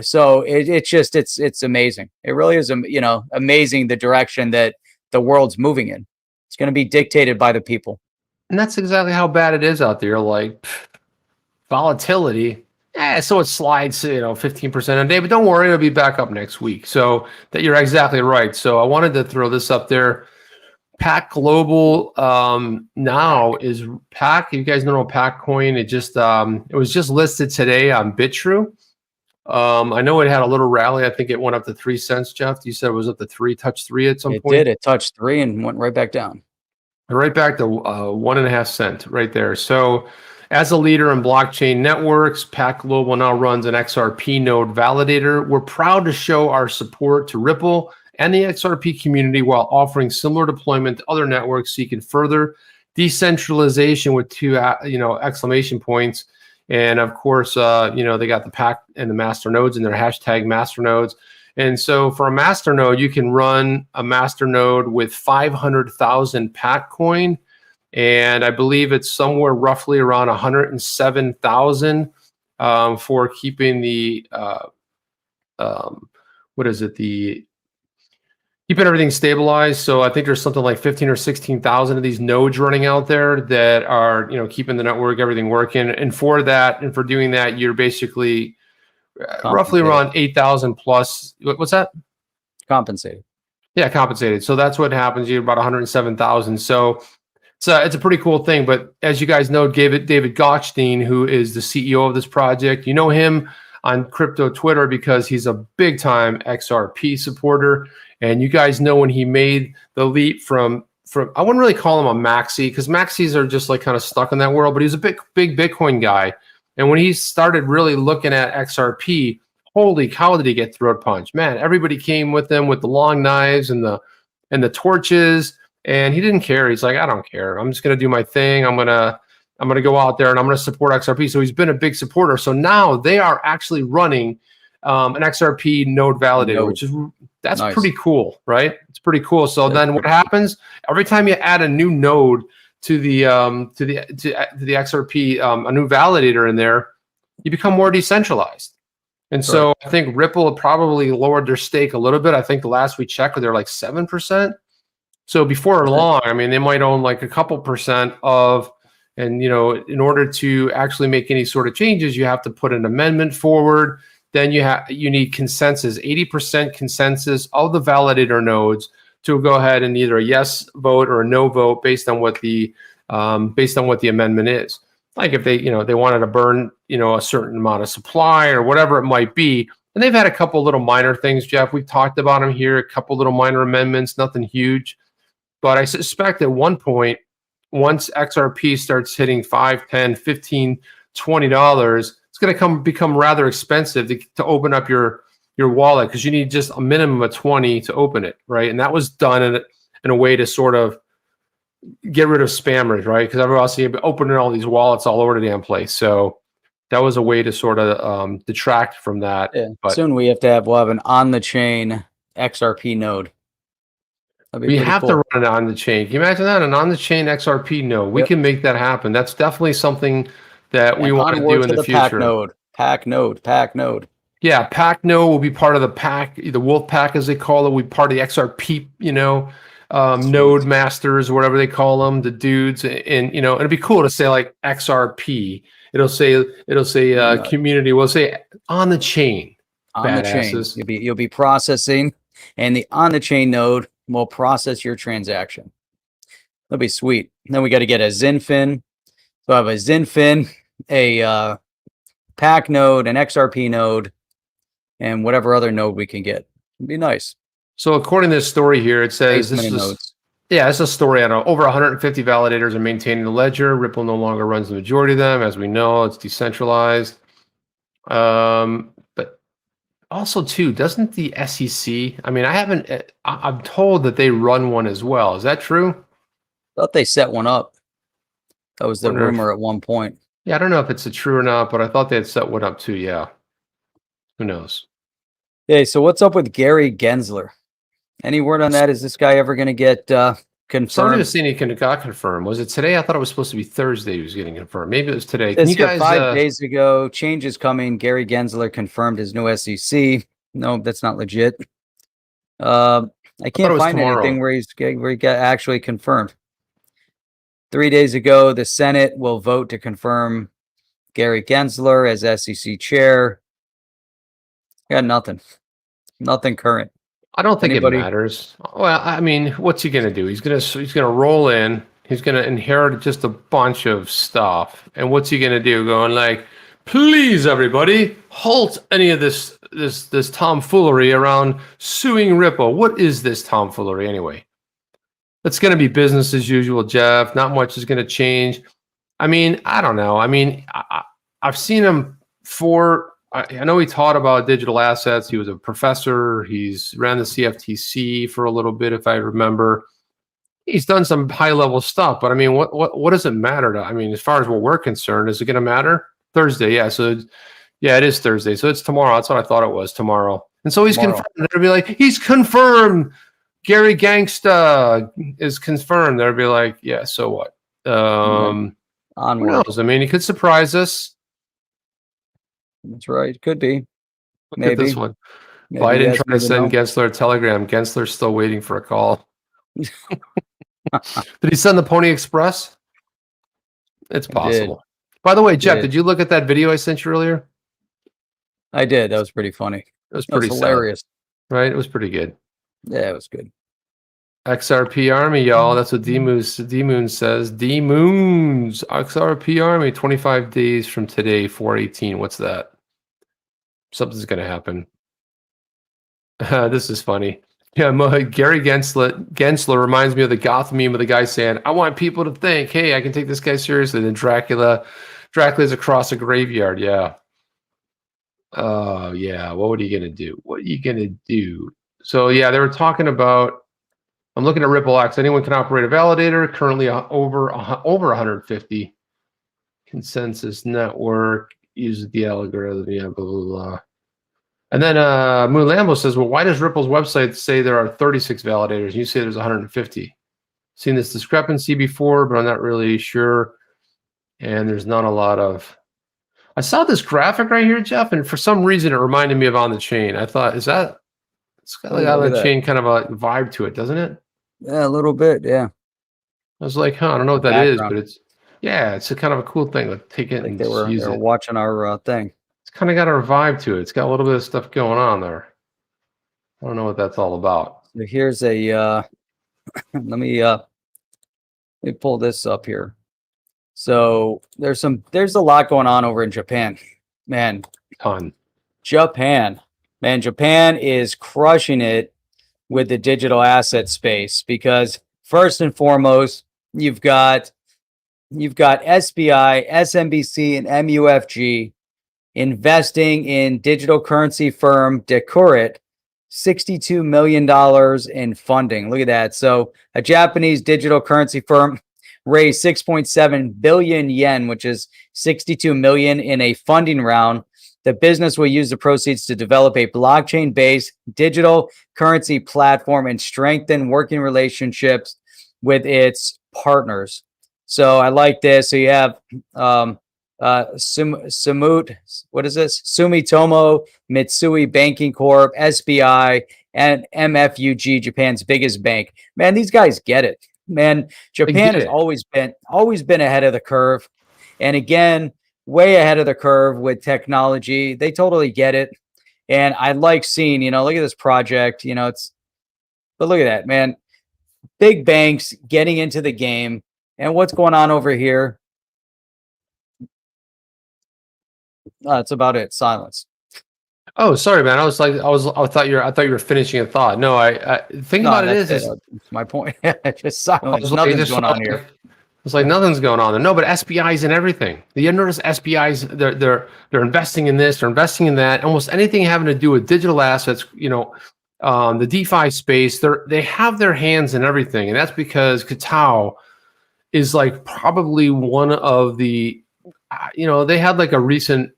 So it's amazing. It really is, amazing the direction that the world's moving in. It's going to be dictated by the people. And that's exactly how bad it is out there. Like volatility. So it slides, 15% a day, but don't worry, it'll be back up next week. So that you're exactly right. So I wanted to throw this up there. Pac Global now is Pac. You guys know Pac Coin. It was just listed today on BitTrue. I know it had a little rally. I think it went up to 3 cents, Jeff. You said it was up to 3, touched 3 at some point. It did. It touched 3 and went right back down. Right back to 1.5 cents right there. So as a leader in blockchain networks, Pac Global now runs an XRP node validator. We're proud to show our support to Ripple and the XRP community while offering similar deployment to other networks, seeking further decentralization with 2 exclamation points. And of course, they got the Pac and the master nodes in their hashtag master nodes. And so for a master node, you can run a master node with 500,000 Pac coin. And I believe it's somewhere roughly around 107,000 for keeping the, keeping everything stabilized. So I think there's something like 15 or 16,000 of these nodes running out there that are, keeping the network, everything working. And for doing that, you're basically roughly around 8,000 plus. What's that? Compensated. Yeah, compensated. So that's what happens. You're about 107,000. So it's a pretty cool thing. But as you guys know, David Gottstein, who is the CEO of this project, you know him on crypto Twitter because he's a big time XRP supporter. And you guys know when he made the leap from I wouldn't really call him a maxi, because maxis are just like kind of stuck in that world, but he's a big Bitcoin guy. And when he started really looking at XRP, holy cow, did he get throat punched. Man, everybody came with him with the long knives and the torches, and he didn't care. He's like, I don't care. I'm just going to do my thing. I'm going to go out there and I'm going to support XRP. So he's been a big supporter. So now they are actually running an XRP node validator, which is that's nice. Pretty cool, right? It's pretty cool. So then what happens every time you add a new node to the XRP, a new validator in there, you become more decentralized. And so I think Ripple probably lowered their stake a little bit. I think the last we checked, they're like 7%. So before long, I mean, they might own like a couple percent of, and in order to actually make any sort of changes, you have to put an amendment forward. Then you need consensus, 80% consensus of the validator nodes to go ahead and either a yes vote or a no vote based on what the amendment is. Like if they wanted to burn a certain amount of supply or whatever it might be. And they've had a couple little minor things, Jeff. We've talked about them here, a couple little minor amendments, nothing huge. But I suspect at one point once XRP starts hitting $5, $10, $15, $20, it's going to become rather expensive to open up your wallet, because you need just a minimum of 20 to open it, right? And that was done in a way to sort of get rid of spammers, right? Because everyone else is opening all these wallets all over the damn place. So that was a way to sort of detract from that. Yeah. But Soon we'll have an on-the-chain XRP node. we have to run it on the chain. Can you imagine that? An on the chain XRP node. We can make that happen. That's definitely something that we want to do in the future. Pac node. Yeah, Pac node will be part of the Pac, the Wolf Pack as they call it. Will be part of the XRP, node masters, whatever they call them, the dudes, and it'd be cool to say like XRP. It'll say community. We'll say on the chain. On the chain. You'll be processing, and the on the chain node will process your transaction. That'll be sweet. Then we got to get a XinFin. So I have a XinFin, a Pac node, an XRP node, and whatever other node we can get. It'd be nice. So according to this story here, it says it's a story. I don't know. Over 150 validators are maintaining the ledger. Ripple no longer runs the majority of them. As we know, it's decentralized. But also, too, doesn't the SEC? I mean, I'm told that they run one as well. Is that true? I thought they set one up. That was the rumor at one point. Yeah, I don't know if it's true or not, but I thought they had set one up too. Yeah. Who knows? Hey, so what's up with Gary Gensler? Any word on that? Is this guy ever going to get confirmed? Somebody was saying he got confirmed. Was it today? I thought it was supposed to be Thursday he was getting confirmed. Maybe it was today. Can you guys, 5 days ago, change is coming. Gary Gensler confirmed his new SEC. No, that's not legit. I can't find anything where he got actually confirmed. 3 days ago, the Senate will vote to confirm Gary Gensler as SEC chair. I got nothing. Nothing current. I don't think it matters. Well, I mean, what's he going to do? He's going to roll in. He's going to inherit just a bunch of stuff. And what's he going to do? Going like, please, everybody, halt any of this tomfoolery around suing Ripple. What is this tomfoolery anyway? It's going to be business as usual, Jeff. Not much is going to change. I mean, I don't know. I mean, I've seen him I know he taught about digital assets. He was a professor. He's ran the CFTC for a little bit, if I remember. He's done some high-level stuff, but I mean, what does it matter? I mean, as far as what we're concerned, is it going to matter? Thursday, yeah. So, yeah, it is Thursday. So it's tomorrow. That's what I thought it was, tomorrow. And so he's confirmed. They'll be like, he's confirmed. Gary Gangsta is confirmed. They'll be like, yeah, so what? Who knows? I mean, he could surprise us. That's right. Could be. Look at this one. Biden trying to send Gensler a telegram. Gensler's still waiting for a call. Did he send the Pony Express? It's possible. By the way, Jeff, did you look at that video I sent you earlier? I did. That was pretty funny. It was pretty hilarious. Right? It was pretty good. Yeah, it was good. XRP Army, y'all. That's what D-Moon says. D-Moons. XRP Army, 25 days from today, 4/18. What's that? Something's going to happen. This is funny. Yeah, Gary Gensler reminds me of the goth meme of the guy saying, I want people to think, hey, I can take this guy seriously. Then Dracula's across a graveyard. Yeah. Oh, yeah. What are you going to do? What are you going to do? So, yeah, they were talking about, I'm looking at Ripple X. Anyone can operate a validator. Currently over 150. Consensus network. Use the algorithm. Yeah, blah, blah, blah. And then Moon Lambo says, well, why does Ripple's website say there are 36 validators? You say there's 150. Seen this discrepancy before, but I'm not really sure. And there's not a lot of... I saw this graphic right here, Jeff, and for some reason it reminded me of On the Chain. I thought, is that... It's got like On the Chain kind of a vibe to it, doesn't it? Yeah, a little bit, yeah. I was like, I don't know what that is, but it's a kind of a cool thing. Like, take it and they were watching our thing. It's kind of got a vibe to it. It's got a little bit of stuff going on there. I don't know what that's all about. So here's a let me pull this up here. So there's a lot going on over in Japan. Man. Japan is crushing it with the digital asset space because first and foremost, you've got you've got SBI, SMBC, and MUFG investing in digital currency firm Decorit, $62 million in funding. Look at that. So a Japanese digital currency firm raised 6.7 billion yen, which is 62 million in a funding round. The business will use the proceeds to develop a blockchain-based digital currency platform and strengthen working relationships with its partners. So I like this. So you have Sumitomo Mitsui Banking Corp, SBI, and MFUG, Japan's biggest bank. Man, these guys get it. Man, Japan has always been ahead of the curve. And again, way ahead of the curve with technology. They totally get it. And I like seeing, look at this project, but look at that, man. Big banks getting into the game. And what's going on over here? That's about it. Silence. Oh, sorry, man. I thought you were finishing a thought. No, I think about it is my point. Just silence. Nothing's going on here. It's like nothing's going on there. No, but SBI's in everything. You notice SBI's they're investing in this, they're investing in that. Almost anything having to do with digital assets, the DeFi space, they have their hands in everything, and that's because Katao is like probably one of the, they had like a recent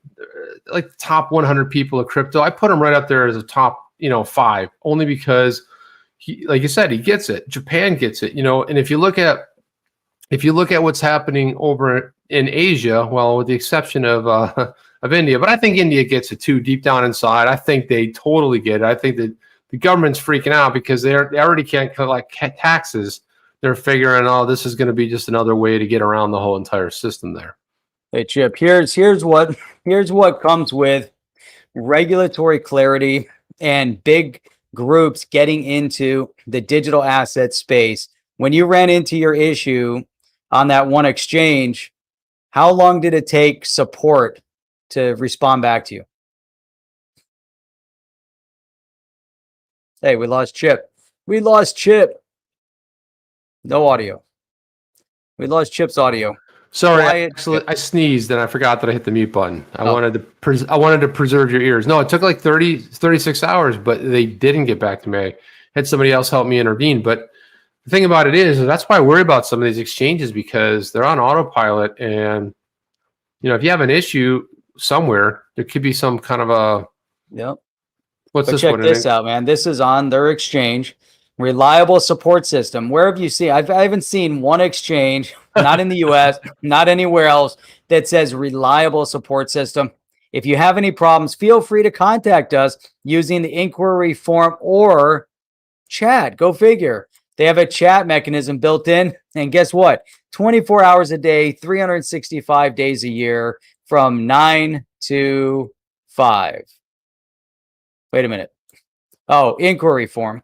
like top 100 people of crypto. I put him right up there as a top 5, only because he, like you said, he gets it. Japan gets it, and if you look at what's happening over in Asia, well, with the exception of India, but I think India gets it too, deep down inside. I think they totally get it. I think that the government's freaking out because they already can't collect taxes. They're figuring, oh, this is going to be just another way to get around the whole entire system there. Hey, Chip, here's what comes with regulatory clarity and big groups getting into the digital asset space. When you ran into your issue on that one exchange, how long did it take support to respond back to you? Hey, we lost Chip. No audio. We lost Chip's audio. Sorry, I sneezed and I forgot that I hit the mute button. I wanted to preserve your ears. No, it took like 36 hours, but they didn't get back to me. I had somebody else help me intervene. But the thing about it is that's why I worry about some of these exchanges, because they're on autopilot. And, if you have an issue somewhere, there could be some kind of a... Yep. What's this check one? Check this out, man. This is on their exchange. Reliable support system. Where have you seen? I haven't seen one exchange, not in the US, not anywhere else, that says reliable support system. If you have any problems, feel free to contact us using the inquiry form or chat. Go figure. They have a chat mechanism built in. And guess what? 24 hours a day, 365 days a year from 9 to 5. Wait a minute. Oh, inquiry form.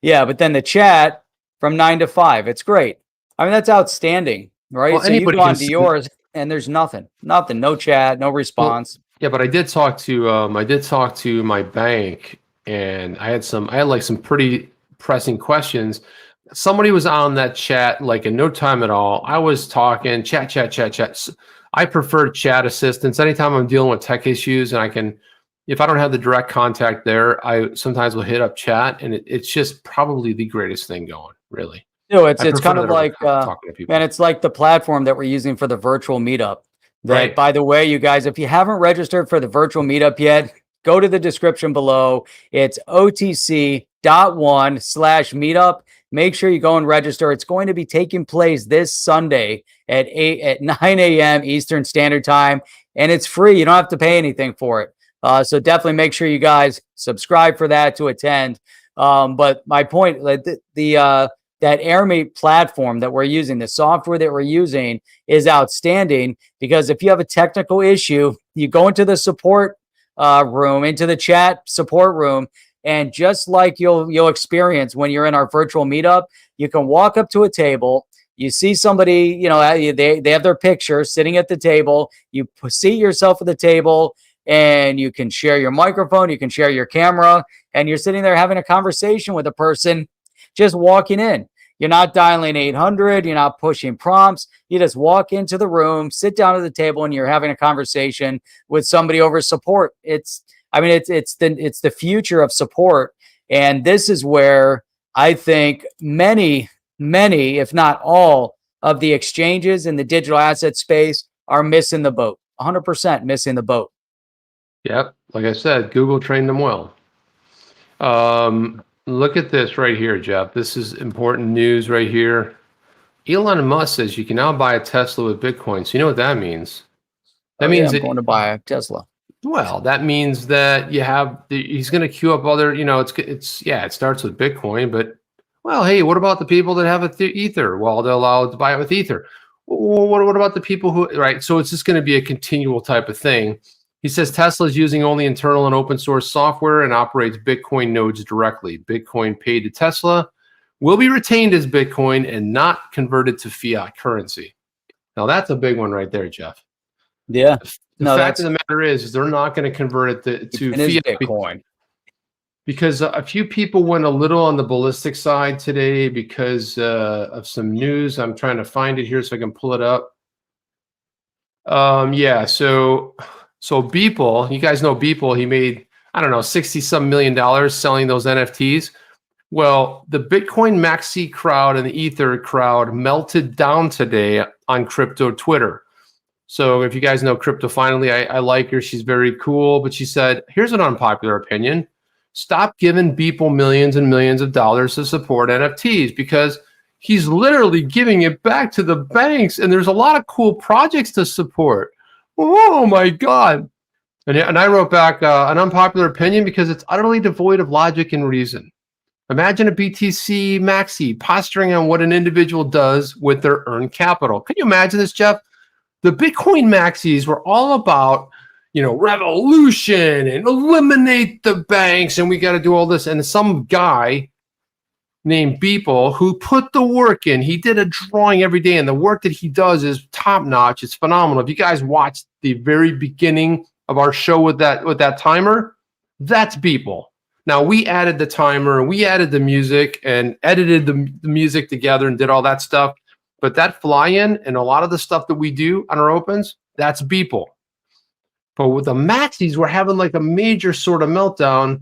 Yeah, but then the chat from 9 to 5. It's great. I mean, that's outstanding, right? Well, so you go onto yours and there's nothing, no chat, no response. Well, yeah, but I did talk to my bank, and I had like some pretty pressing questions. Somebody was on that chat like in no time at all. I was talking chat. I prefer chat assistance anytime I'm dealing with tech issues, and if I don't have the direct contact there, I sometimes will hit up chat, and it's just probably the greatest thing going, really. It's kind of like, man, it's like the platform that we're using for the virtual meetup. Right. By the way, you guys, if you haven't registered for the virtual meetup yet, go to the description below. It's otc.1/meetup. Make sure you go and register. It's going to be taking place this Sunday at 9 a.m. Eastern Standard Time, and it's free. You don't have to pay anything for it. So definitely make sure you guys subscribe for that to attend. But my point, like that AirMate platform that we're using, the software that we're using is outstanding, because if you have a technical issue, you go into the support room, into the chat support room, and just like you'll experience when you're in our virtual meetup, you can walk up to a table. You see somebody, they have their picture sitting at the table. You seat yourself at the table, and you can share your microphone, you can share your camera, and you're sitting there having a conversation with a person just walking in. You're not dialing 800. You're not pushing prompts. You just walk into the room, sit down at the table, and you're having a conversation with somebody over support. It's the future of support. And this is where I think many, if not all, of the exchanges in the digital asset space are missing the boat. 100% missing the boat. Yep. Like I said, Google trained them well. Look at this right here, Jeff. This is important news right here. Elon Musk says you can now buy a Tesla with Bitcoin. So you know what that means? That means I'm going to buy a Tesla. Well, that means that he's going to queue up other, it starts with Bitcoin, but well, hey, what about the people that have Ether? Well, they're allowed to buy it with Ether. What about the people who, right? So it's just going to be a continual type of thing. He says Tesla is using only internal and open source software and operates Bitcoin nodes directly. Bitcoin paid to Tesla will be retained as Bitcoin and not converted to fiat currency. Now that's a big one right there, Jeff. Yeah. The fact of the matter is they're not going to convert it to fiat Bitcoin. Because a few people went a little on the ballistic side today because of some news. I'm trying to find it here so I can pull it up. So Beeple, you guys know Beeple, he made, I don't know, $60-some million selling those NFTs. Well, the Bitcoin maxi crowd and the Ether crowd melted down today on crypto Twitter. So if you guys know Crypto Finally, I like her. She's very cool. But she said, here's an unpopular opinion. Stop giving Beeple millions and millions of dollars to support NFTs because he's literally giving it back to the banks. And there's a lot of cool projects to support. Oh, my God. And I wrote back an unpopular opinion because it's utterly devoid of logic and reason. Imagine a BTC maxi posturing on what an individual does with their earned capital. Can you imagine this, Jeff? The Bitcoin maxis were all about, revolution and eliminate the banks, and we got to do all this. And some guy named Beeple who put the work in, he did a drawing every day, and the work that he does is top notch. It's phenomenal. If you guys watched the very beginning of our show with that timer, that's Beeple. Now we added the timer and we added the music and edited the music together and did all that stuff. But that fly-in and a lot of the stuff that we do on our opens, that's Beeple. But with the maxis, we're having like a major sort of meltdown.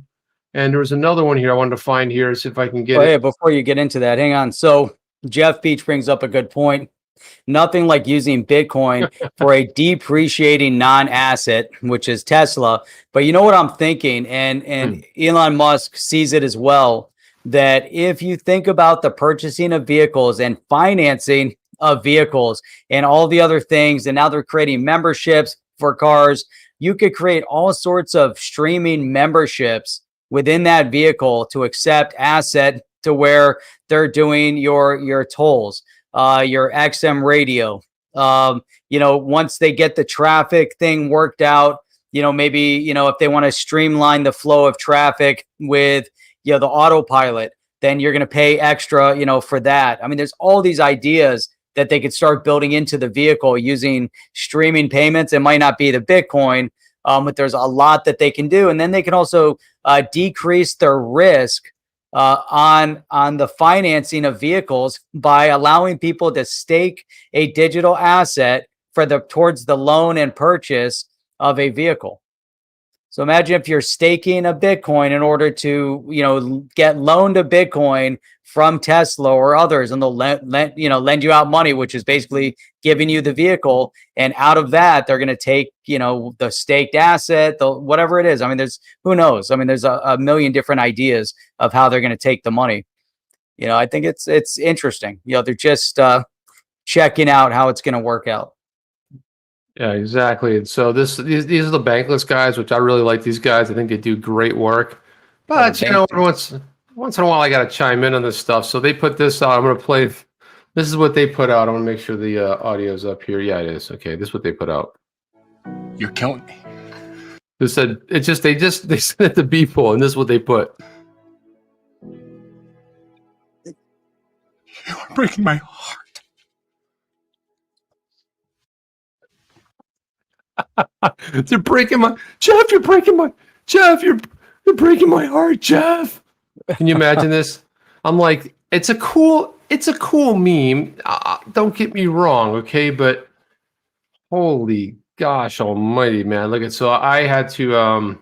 And there was another one here I wanted to find here, see if I can get it. Yeah, before you get into that, hang on. So Jeff Beach brings up a good point. Nothing like using Bitcoin for a depreciating non-asset, which is Tesla. But you know what I'm thinking? And Elon Musk sees it as well, that if you think about the purchasing of vehicles and financing of vehicles and all the other things, and now they're creating memberships for cars, you could create all sorts of streaming memberships within that vehicle to accept asset to where they're doing your tolls, your XM radio. Once they get the traffic thing worked out, maybe, if they want to streamline the flow of traffic with, the autopilot, then you're going to pay extra, for that. I mean, there's all these ideas that they could start building into the vehicle using streaming payments. It might not be the Bitcoin, but there's a lot that they can do. And then they can also decrease their risk on the financing of vehicles by allowing people to stake a digital asset towards the loan and purchase of a vehicle. So imagine if you're staking a Bitcoin in order to, get loaned a Bitcoin from Tesla or others, and they'll lend you out money, which is basically giving you the vehicle. And out of that, they're going to take, the staked asset, whatever it is. I mean, who knows? I mean, there's a million different ideas of how they're going to take the money. I think it's interesting. They're just checking out how it's going to work out. Yeah, exactly. And so these are the Bankless guys, which I really like these guys. I think they do great work. But once in a while I got to chime in on this stuff. So they put this out. I'm going to play. This is what they put out. I want to make sure the audio's up here. Yeah, it is. Okay, this is what they put out. You're killing me. They said they sent it to Beeple, and this is what they put. You're breaking my heart. They're breaking my Jeff. You're breaking my Jeff. You're breaking my heart, Jeff. Can you imagine this? I'm like, it's a cool. it's a cool meme. Don't get me wrong, okay? But holy gosh almighty, man. Look at, so I had to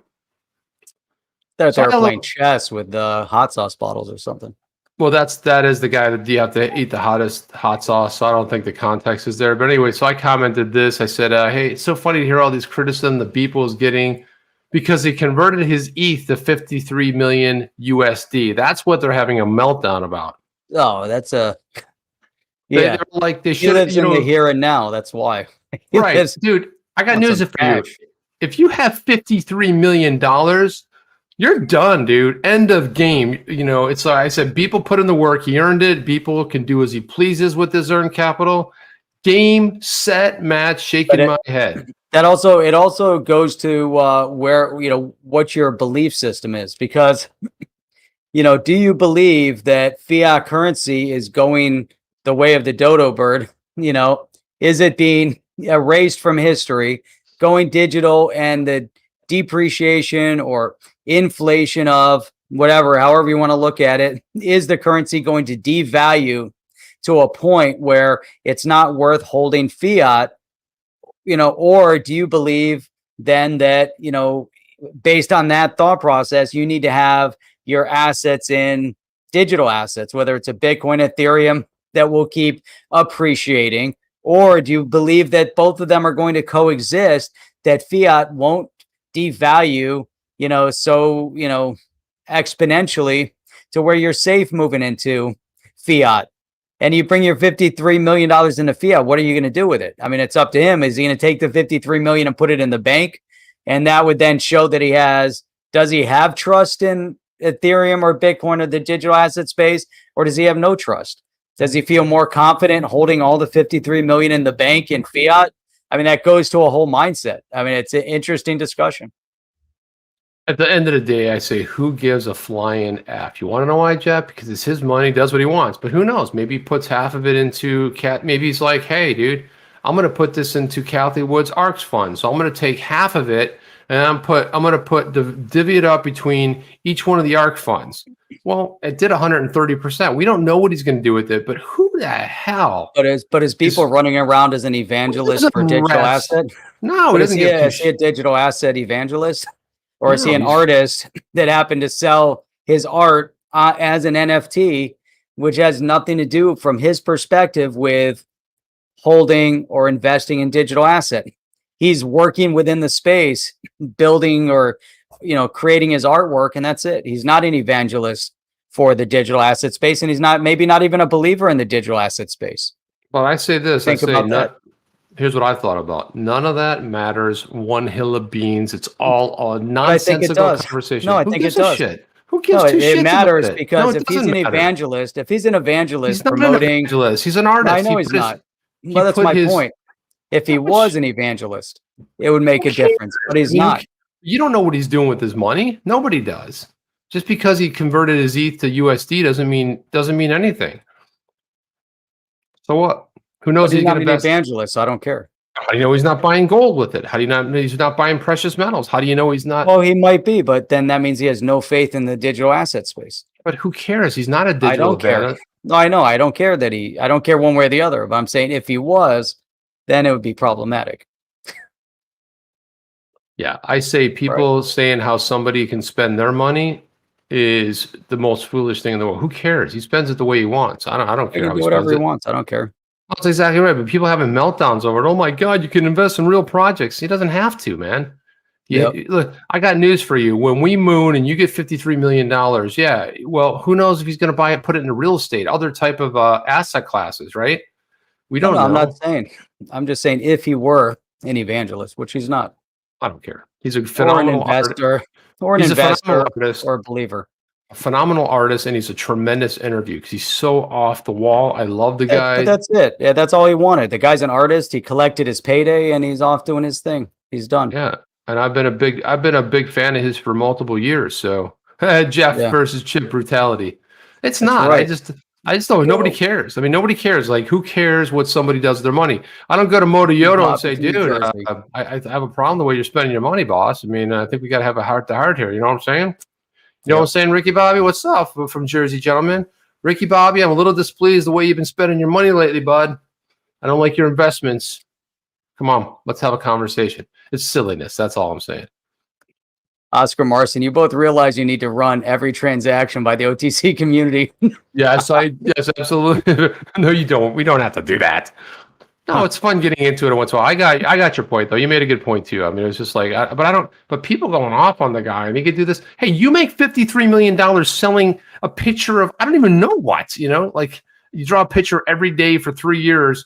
They're so I playing look- chess with the hot sauce bottles or something. well, that is the guy that you have to eat the hottest hot sauce. So I don't think the context is there. But anyway, so I commented this. I said, hey, it's so funny to hear all these criticism the Beeple is getting because he converted his ETH to 53 million USD. That's what they're having a meltdown about. Oh, that's a They're like, they He should, lives you in know, the here and now. That's why. He right, lives dude. I got on news some for you. cash. If you have $53 million, you're done, dude. End of game. You know, it's like I said, people put in the work. He earned it. People can do as he pleases with his earned capital. Game, set, match, shaking my head. That also, it also goes to where, you know, what your belief system is, because, you know, do you believe that fiat currency is going the way of the dodo bird? You know, is it being erased from history, going digital, and the depreciation or inflation of whatever, however you want to look at it, is the currency going to devalue to a point where it's not worth holding fiat? You know, or do you believe then that, you know, based on that thought process, you need to have your assets in digital assets, whether it's a Bitcoin, Ethereum, that will keep appreciating? Or do you believe that both of them are going to coexist, that fiat won't devalue, you know, so, you know, exponentially to where you're safe moving into fiat? And you bring your $53 million into fiat, what are you going to do with it? I mean, it's up to him. Is he going to take the $53 million and put it in the bank? And that would then show that he has, does he have trust in Ethereum or Bitcoin or the digital asset space? Or does he have no trust? Does he feel more confident holding all the 53 million in the bank in fiat? I mean, that goes to a whole mindset. I mean, it's an interesting discussion. At the end of the day, I say, who gives a flying F? You want to know why, Jeff? Because it's his money, does what he wants. But who knows? Maybe he puts half of it into cat. Maybe he's like, hey, dude, I'm going to put this into Kathy Wood's ARCs fund. So I'm going to take half of it and I'm going to divvy it up between each one of the ARC funds. Well, it did 130%. We don't know what he's going to do with it, but who the hell? But as people running around as an evangelist for digital asset? No, is he a digital asset evangelist? Or is he an artist that happened to sell his art as an NFT, which has nothing to do from his perspective with holding or investing in digital asset? He's working within the space, building or, you know, creating his artwork, and that's it. He's not an evangelist for the digital asset space, and he's maybe not even a believer in the digital asset space. Well, I say this. Think about that. Here's what I thought about. None of that matters one hill of beans. It's all a nonsensical conversation. No, I think it does. Shit? Who gives two shits? It matters because if he's an evangelist, he's not promoting, an evangelist. He's an artist. I know he's not. Well, that's my point. If he was an evangelist, it would make a difference, but he's not. You don't know what he's doing with his money. Nobody does. Just because he converted his ETH to USD doesn't mean anything. So what? Who knows? He's not an evangelist, so I don't care. How do you know he's not buying gold with it? How do you know he's not buying precious metals? How do you know he's not? Well, he might be, but then that means he has no faith in the digital asset space. But who cares? He's not a digital. I don't care. No, I know. I don't care I don't care one way or the other. But I'm saying if he was, then it would be problematic. Yeah, I say people saying how somebody can spend their money is the most foolish thing in the world. Who cares? He spends it the way he wants. I don't care. He can do whatever he wants. I don't care. That's exactly right. But people having meltdowns over it. Oh my God, you can invest in real projects. He doesn't have to, man. Yeah. Look, I got news for you. When we moon and you get $53 million, yeah, well, who knows if he's going to buy it, put it into real estate, other type of asset classes, right? We don't know. I'm not saying. I'm just saying if he were an evangelist, which he's not. I don't care. He's a phenomenal investor, or a believer. A phenomenal artist, and he's a tremendous interview because he's so off the wall. I love the guy. But that's it. Yeah, that's all he wanted. The guy's an artist. He collected his payday, and he's off doing his thing. He's done. Yeah, and I've been a big fan of his for multiple years. So Jeff versus Chip brutality. It's not. Right. I just don't. Nobody cares. I mean, nobody cares. Like, who cares what somebody does with their money? I don't go to Motoyoto and say, dude, I have a problem the way you're spending your money, boss. I mean, I think we got to have a heart to heart here. You know what I'm saying? You know what I'm saying, Ricky Bobby? What's up from Jersey, gentlemen? Ricky Bobby, I'm a little displeased the way you've been spending your money lately, bud. I don't like your investments. Come on, let's have a conversation. It's silliness. That's all I'm saying. Oscar Marson, you both realize you need to run every transaction by the OTC community. Yes, yes, absolutely. No, you don't. We don't have to do that. No, it's fun getting into it once in a while. I got your point though. You made a good point too. I mean, it's just like, but people going off on the guy. I mean, he could do this. Hey, you make $53 million selling a picture of, I don't even know what, like you draw a picture every day for 3 years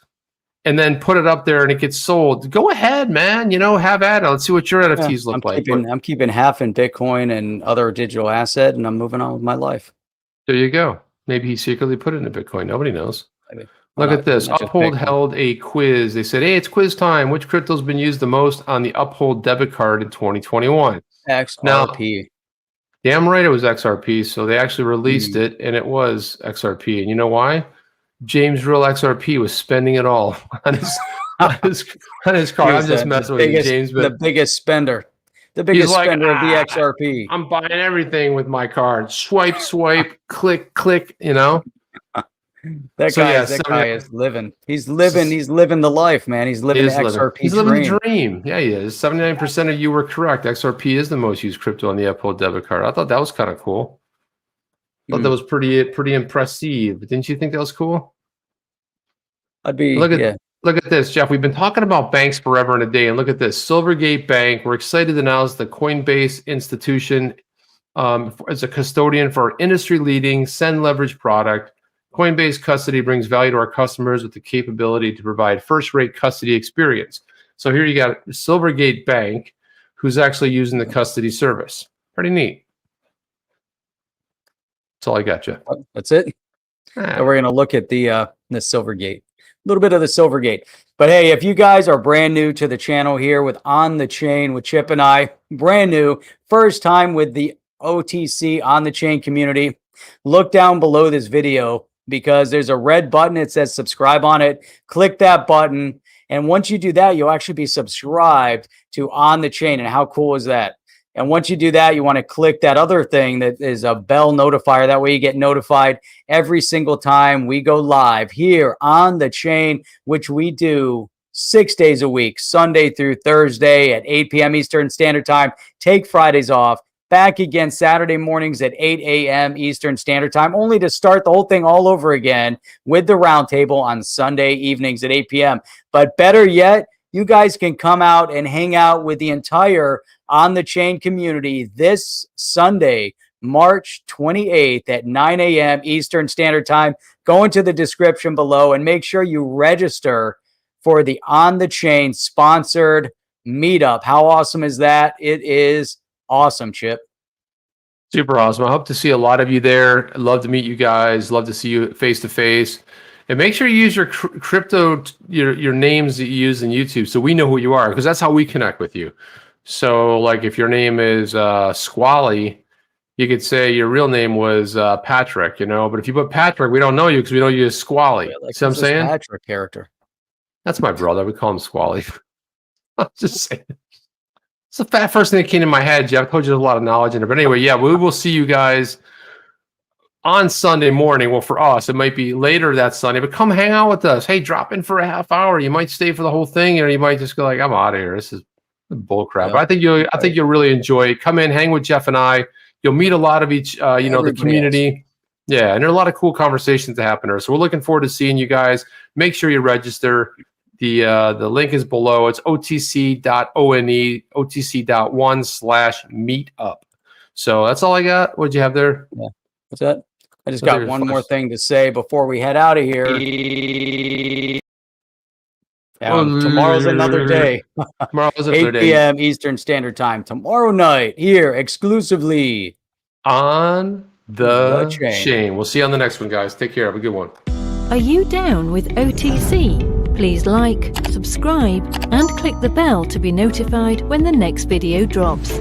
and then put it up there and it gets sold. Go ahead, man. Have at it. Let's see what your NFTs look like. I'm keeping half in Bitcoin and other digital asset, and I'm moving on with my life. There you go. Maybe he secretly put it into Bitcoin. Nobody knows. Maybe. Look at this. Uphold held a quiz. They said, hey, it's quiz time. Which crypto's been used the most on the Uphold debit card in 2021? XRP. Now, damn right it was XRP. So they actually released it, and it was XRP. And you know why? James Real XRP was spending it all on his card. I'm just messing with you, James. But the biggest spender. The biggest spender of the XRP. I'm buying everything with my card. Swipe, click, click, That guy is living. He's living the life, man. He's living the XRP He's living the dream. Yeah, he is. 79% of you were correct. XRP is the most used crypto on the Uphold debit card. I thought that was kind of cool. I thought that was pretty impressive. Didn't you think that was cool? Look at this, Jeff. We've been talking about banks forever and a day, and look at this. Silvergate Bank. We're excited to announce the Coinbase institution as a custodian for our industry-leading Send Leverage product. Coinbase Custody brings value to our customers with the capability to provide first-rate custody experience. So here you got Silvergate Bank, who's actually using the custody service. Pretty neat. That's all I got, Jeff. That's it. So we're gonna look at the Silvergate, a little bit of the Silvergate. But hey, if you guys are brand new to the channel here with On the Chain with Chip and I, brand new, first time with the OTC On the Chain community, look down below this video because there's a red button. It says subscribe on it. Click that button, and once you do that, you'll actually be subscribed to On the Chain. And how cool is that? And once you do that, you want to click that other thing that is a bell notifier. That way you get notified every single time we go live here on the chain, which we do 6 days a week, Sunday through Thursday at 8 p.m. Eastern Standard Time. Take Fridays off. Back again Saturday mornings at 8 a.m. Eastern Standard Time, only to start the whole thing all over again with the roundtable on Sunday evenings at 8 p.m. But better yet, you guys can come out and hang out with the entire On the Chain community this Sunday, March 28th at 9 a.m. Eastern Standard Time. Go into the description below and make sure you register for the On the Chain sponsored meetup. How awesome is that? It is awesome, Chip. Super awesome. I hope to see a lot of you there. I'd love to meet you guys. Love to see you face to face. And make sure you use your crypto, your names that you use in YouTube so we know who you are, because that's how we connect with you. So like if your name is Squally, you could say your real name was Patrick, but if you put Patrick, we don't know you because we know you as Squally. Like, see what I'm saying? Patrick character. That's my brother. We call him Squally. I'm just saying. It's the first thing that came in my head, Jeff. I told you there's a lot of knowledge in it. But anyway, yeah, we will see you guys on Sunday morning. Well, for us, it might be later that Sunday, but come hang out with us. Hey, drop in for a half hour. You might stay for the whole thing, or you might just go like, I'm out of here. This is bull crap. Yeah. But I think you'll really enjoy it. Come in, hang with Jeff and I. You'll meet a lot of the community. Else. Yeah, and there are a lot of cool conversations that happen there. So we're looking forward to seeing you guys. Make sure you register. The link is below. It's otc.one, otc.1/meetup. So that's all I got. What'd you have there? Yeah. What's that? I just got one more thing to say before we head out of here. Tomorrow's another day. Tomorrow's another 8 p.m. Eastern Standard Time. Tomorrow night, here exclusively on the chain. We'll see you on the next one, guys. Take care. Have a good one. Are you down with OTC? Please like, subscribe, and click the bell to be notified when the next video drops.